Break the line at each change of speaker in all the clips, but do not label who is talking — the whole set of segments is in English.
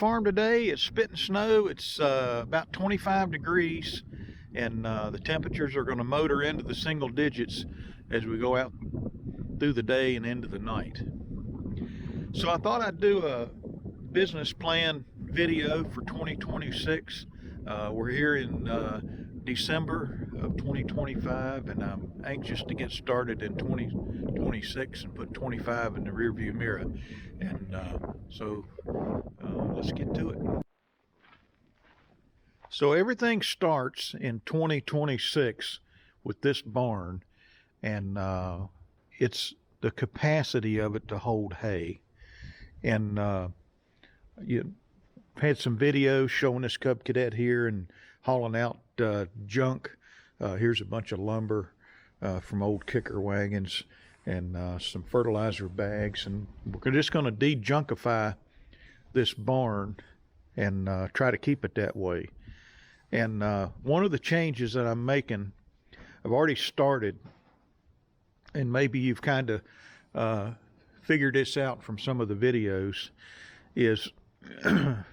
farm today. It's spitting snow. It's about 25 degrees, and the temperatures are going to motor into the single digits as we go out through the day and into the night. So I thought I'd do a business plan video for 2026. We're here in December of 2025, and I'm anxious to get started in 2026 and put 25 in the rearview mirror. And so let's get to it. So everything starts in 2026 with this barn, and it's the capacity of it to hold hay. And you had some videos showing this Cub Cadet here and hauling out junk. Here's a bunch of lumber from old kicker wagons and some fertilizer bags, and we're just going to de-junkify this barn and try to keep it that way. And one of the changes that I'm making, I've already started, and maybe you've kind of figured this out from some of the videos, is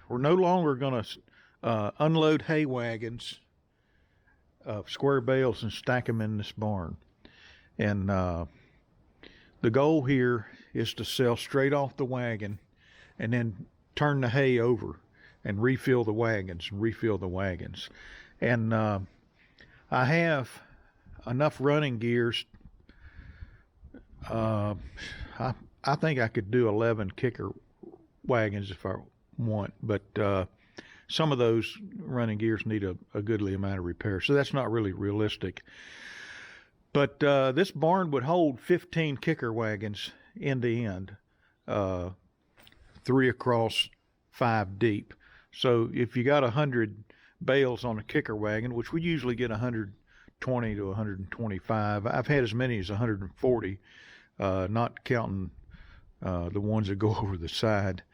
we're no longer going to unload hay wagons of square bales and stack them in this barn. And the goal here is to sell straight off the wagon and then turn the hay over and refill the wagons and I have enough running gears. I think I could do 11 kicker wagons if I want, but some of those running gears need a goodly amount of repair, so that's not really realistic. But this barn would hold 15 kicker wagons end to end, 3 across, 5 deep. So if you got 100 bales on a kicker wagon, which we usually get 120 to 125, I've had as many as 140, not counting the ones that go over the side,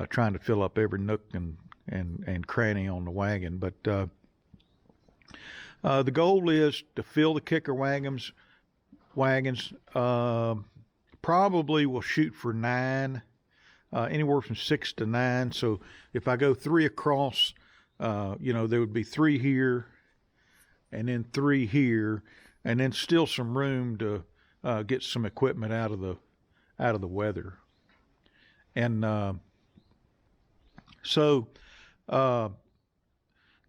trying to fill up every nook and cranny on the wagon. But the goal is to fill the kicker wagons. Probably will shoot for 9, anywhere from 6 to 9. So if I go 3 across, there would be 3 here and then 3 here, and then still some room to get some equipment out of the weather. And so the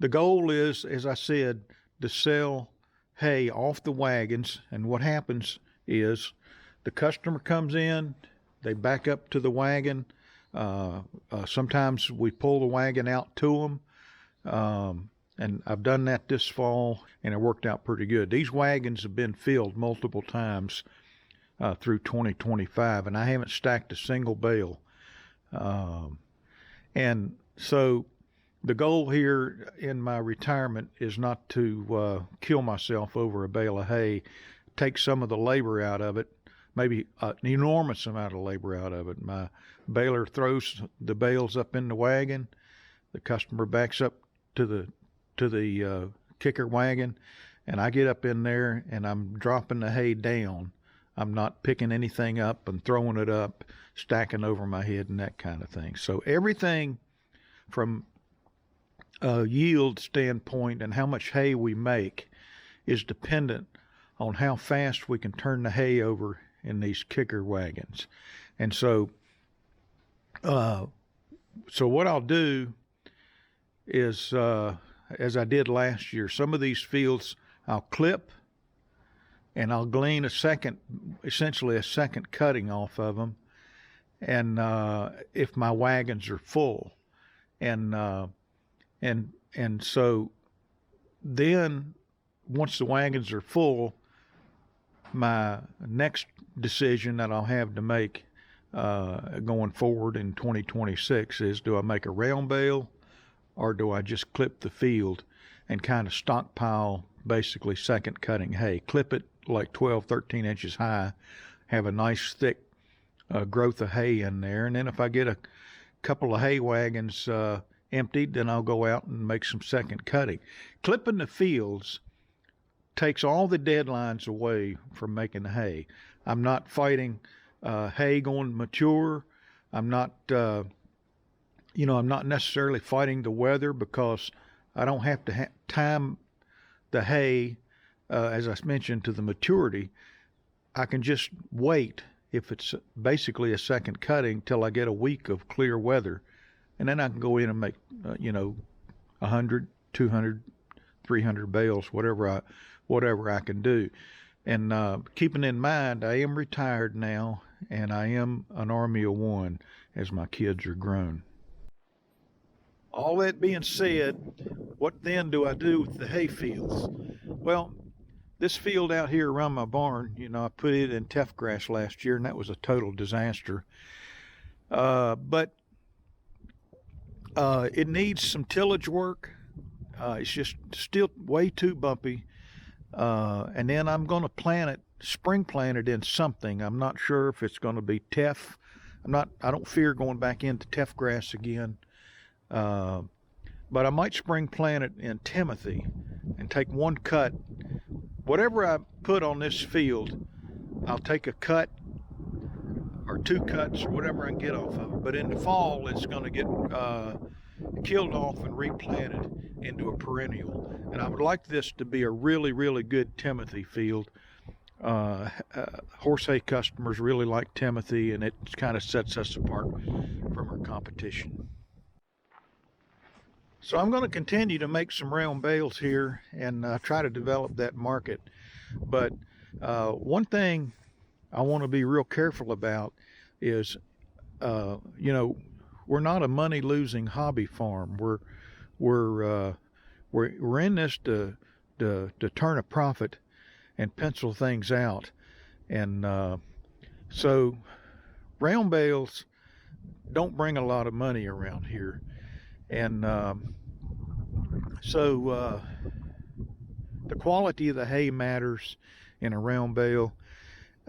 goal is, as I said, to sell hay off the wagons. And what happens is the customer comes in, they back up to the wagon. Sometimes we pull the wagon out to them. And I've done that this fall, and it worked out pretty good. These wagons have been filled multiple times through 2025, and I haven't stacked a single bale. And so the goal here in my retirement is not to kill myself over a bale of hay, take some of the labor out of it, maybe an enormous amount of labor out of it. My baler throws the bales up in the wagon, the customer backs up to the kicker wagon, and I get up in there and I'm dropping the hay down. I'm not picking anything up and throwing it up, stacking over my head and that kind of thing. So everything from a yield standpoint and how much hay we make is dependent on how fast we can turn the hay over in these kicker wagons. And so what I'll do is, as I did last year, some of these fields I'll clip and I'll glean essentially a second cutting off of them. And if my wagons are full, and so then once the wagons are full, my next decision that I'll have to make going forward in 2026 is, do I make a round bale, or do I just clip the field and kind of stockpile basically second cutting hay? Clip it like 12, 13 inches high, have a nice thick growth of hay in there. And then if I get a couple of hay wagons emptied, then I'll go out and make some second cutting. Clipping the fields takes all the deadlines away from making hay. I'm not fighting hay going mature. I'm not I'm not necessarily fighting the weather because I don't have to time the hay, as I mentioned, to the maturity. I can just wait if it's basically a second cutting till I get a week of clear weather. And then I can go in and make, 100, 200, 300 bales, whatever I can do. And keeping in mind, I am retired now, and I am an Army of One as my kids are grown. All that being said, what then do I do with the hay fields? Well, this field out here around my barn, I put it in teff grass last year, and that was a total disaster. But it needs some tillage work. It's just still way too bumpy. And then I'm going to spring plant it in something. I'm not sure if it's going to be teff. I don't fear going back into teff grass again. But I might spring plant it in Timothy and take one cut. Whatever I put on this field, I'll take a cut or two cuts or whatever I can get off of it. But in the fall, it's going to get killed off and replanted into a perennial. And I would like this to be a really, really good Timothy field. Horse hay customers really like Timothy, and it kind of sets us apart from our competition. So I'm going to continue to make some round bales here and try to develop that market. But one thing I want to be real careful about is, we're not a money-losing hobby farm. We're in this to turn a profit and pencil things out. And so round bales don't bring a lot of money around here. And so the quality of the hay matters in a round bale.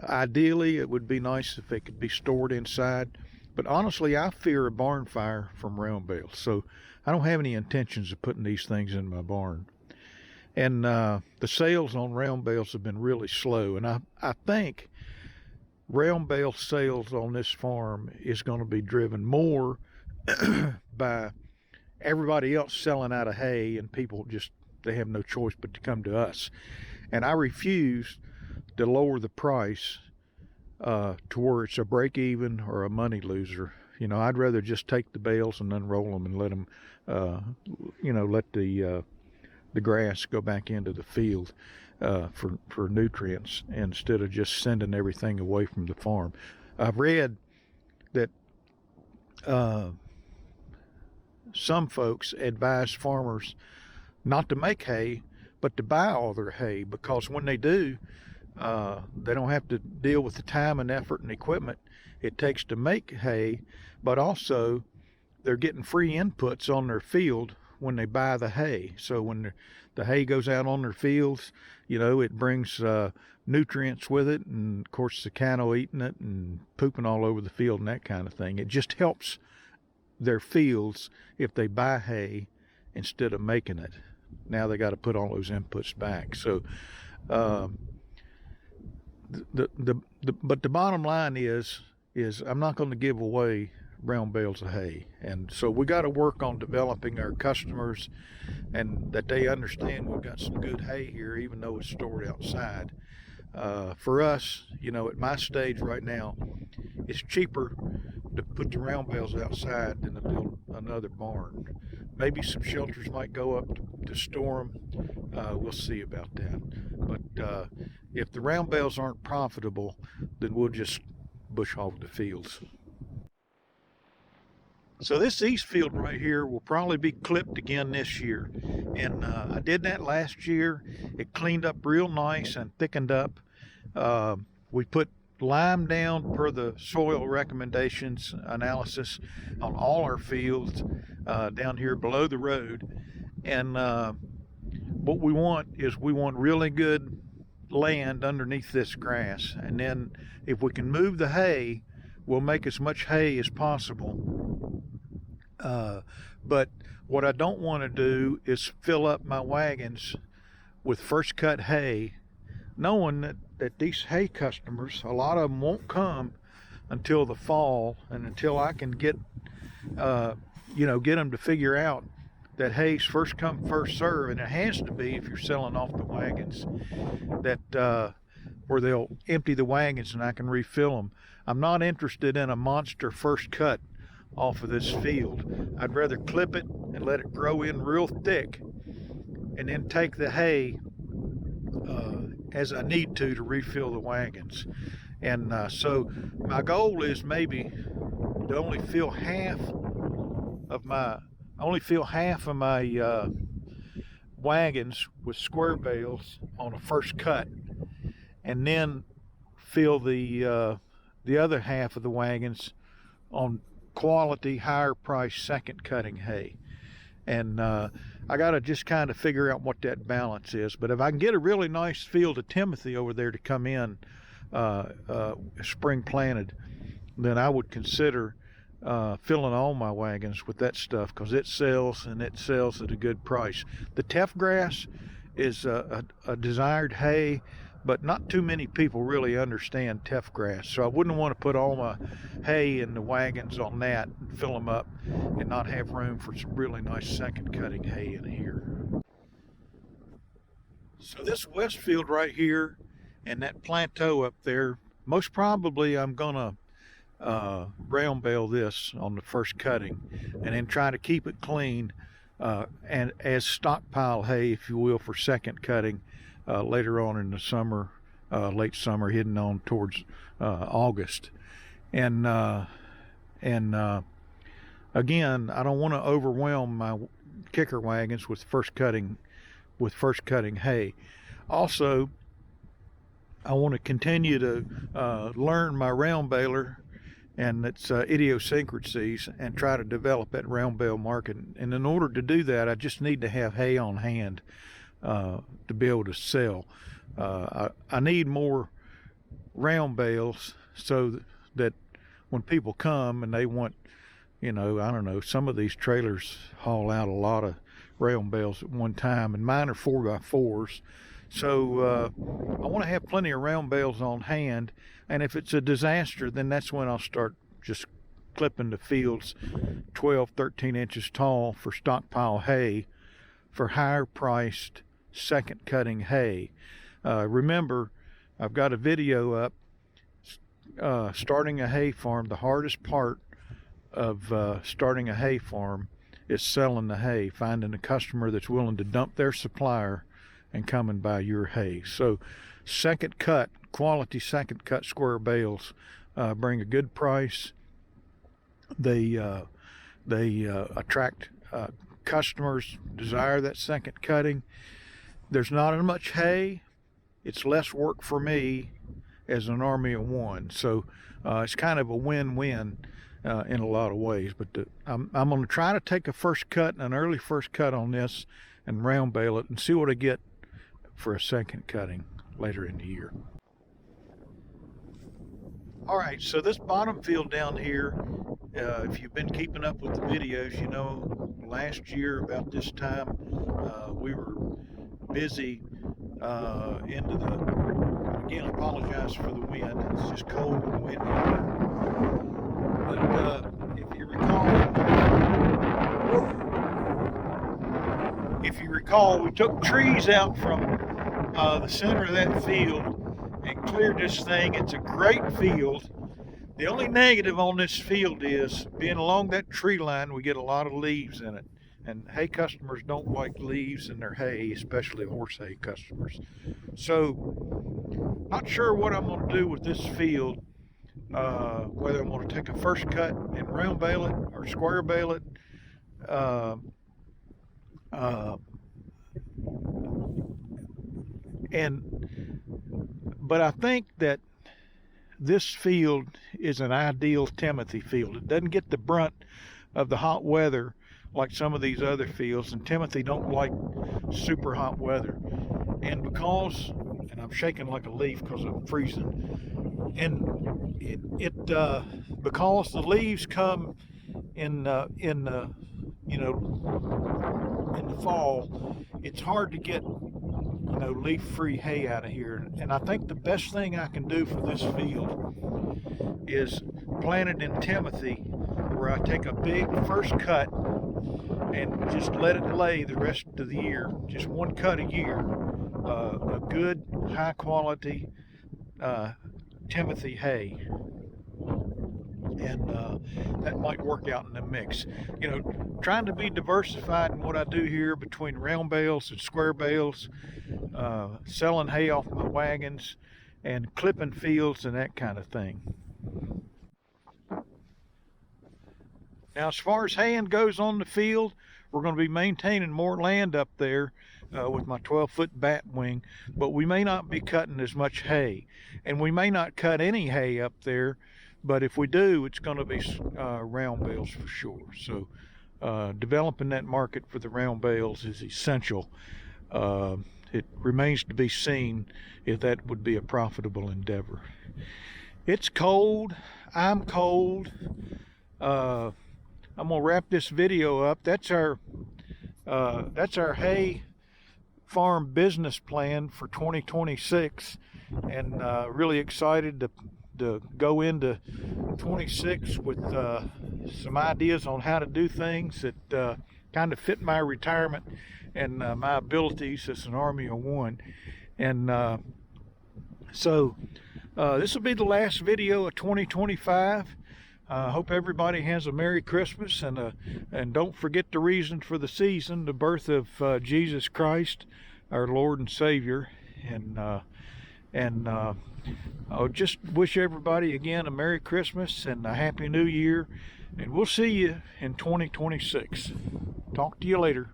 Ideally, it would be nice if it could be stored inside. But honestly, I fear a barn fire from round bales. So I don't have any intentions of putting these things in my barn. And the sales on round bales have been really slow. And I think round bale sales on this farm is going to be driven more by everybody else selling out of hay, and people they have no choice but to come to us. And I refuse to lower the price to where it's a break even or a money loser. I'd rather just take the bales and unroll them and let them, let the grass go back into the field for nutrients instead of just sending everything away from the farm. I've read that some folks advise farmers not to make hay, but to buy all their hay, because when they do, they don't have to deal with the time and effort and equipment it takes to make hay, but also they're getting free inputs on their field when they buy the hay. So when the hay goes out on their fields, it brings nutrients with it, and of course the cattle eating it and pooping all over the field and that kind of thing. It just helps their fields if they buy hay instead of making it. Now they got to put all those inputs back. So but the bottom line is I'm not going to give away round bales of hay. And so we got to work on developing our customers, and that they understand we've got some good hay here, even though it's stored outside. For us, at my stage right now, it's cheaper to put the round bales outside than to build another barn. Maybe some shelters might go up to store them. We'll see about that. But if the round bales aren't profitable, then we'll just bush hog the fields. So this east field right here will probably be clipped again this year. And I did that last year. It cleaned up real nice and thickened up. We put lime down per the soil recommendations analysis on all our fields down here below the road. And what we want is really good land underneath this grass. And then if we can move the hay, we'll make as much hay as possible. But what I don't want to do is fill up my wagons with first cut hay, knowing that these hay customers, a lot of them won't come until the fall, and until I can get get them to figure out that hay's first come, first serve, and it has to be if you're selling off the wagons, that where they'll empty the wagons and I can refill them. I'm not interested in a monster first cut off of this field. I'd rather clip it and let it grow in real thick, and then take the hay as I need to refill the wagons. And so my goal is maybe to only fill half of my wagons with square bales on a first cut, and then fill the other half of the wagons on quality, higher price second cutting hay. And I got to just kind of figure out what that balance is. But if I can get a really nice field of Timothy over there to come in spring planted, then I would consider filling all my wagons with that stuff, because it sells, and it sells at a good price. The teff grass is a desired hay, but not too many people really understand teff grass. So I wouldn't want to put all my hay in the wagons on that and fill them up and not have room for some really nice second cutting hay in here. So this west field right here and that plateau up there, most probably I'm gonna round bale this on the first cutting, and then try to keep it clean and as stockpile hay, if you will, for second cutting later on in the summer, late summer, heading on towards August. And again, I don't want to overwhelm my kicker wagons with first cutting hay. Also, I want to continue to learn my round baler and its idiosyncrasies, and try to develop that round bale market. And in order to do that, I just need to have hay on hand to be able to sell. I need more round bales so that when people come and they want, I don't know, some of these trailers haul out a lot of round bales at one time, and mine are 4x4s. So I want to have plenty of round bales on hand, and if it's a disaster, then that's when I'll start just clipping the fields 12, 13 inches tall for stockpile hay for higher priced second cutting hay. Remember, I've got a video up starting a hay farm. The hardest part of starting a hay farm is selling the hay, finding a customer that's willing to dump their supplier and come and buy your hay. So second cut, quality second cut square bales bring a good price. They attract customers, desire that second cutting. There's not as much hay. It's less work for me as an army of one. So it's kind of a win-win in a lot of ways. But I'm going to try to take a first cut, an early first cut on this, and round bale it and see what I get for a second cutting later in the year. All right, so this bottom field down here, if you've been keeping up with the videos, you know last year about this time we were busy into the, again, I apologize for the wind, it's just cold and windy. But if you recall, we took trees out from the center of that field and cleared this thing. It's a great field. The only negative on this field is being along that tree line, we get a lot of leaves in it. And hay customers don't like leaves in their hay, especially horse hay customers. So, not sure what I'm going to do with this field. Whether I'm going to take a first cut and round bale it or square bale it. But I think that this field is an ideal Timothy field. It doesn't get the brunt of the hot weather like some of these other fields, and Timothy don't like super hot weather. And I'm shaking like a leaf because I'm freezing, and because the leaves come in the fall, it's hard to get leaf-free hay out of here. And I think the best thing I can do for this field is plant it in Timothy where I take a big first cut and just let it lay the rest of the year. Just one cut a year. A good, high quality Timothy hay. And that might work out in the mix. You know, trying to be diversified in what I do here between round bales and square bales, selling hay off my wagons, and clipping fields and that kind of thing. Now, as far as haying goes on the field, we're going to be maintaining more land up there with my 12-foot bat wing, but we may not be cutting as much hay, and we may not cut any hay up there. But if we do, it's going to be round bales for sure. So developing that market for the round bales is essential. It remains to be seen if that would be a profitable endeavor. It's cold. I'm cold. I'm gonna wrap this video up. That's our hay farm business plan for 2026, and really excited to go into 26 with some ideas on how to do things that kind of fit my retirement and my abilities as an Army of One. And so this will be the last video of 2025. Hope everybody has a Merry Christmas, and don't forget the reason for the season, the birth of Jesus Christ, our Lord and Savior. And I'll just wish everybody again a Merry Christmas and a Happy New Year, and we'll see you in 2026. Talk to you later.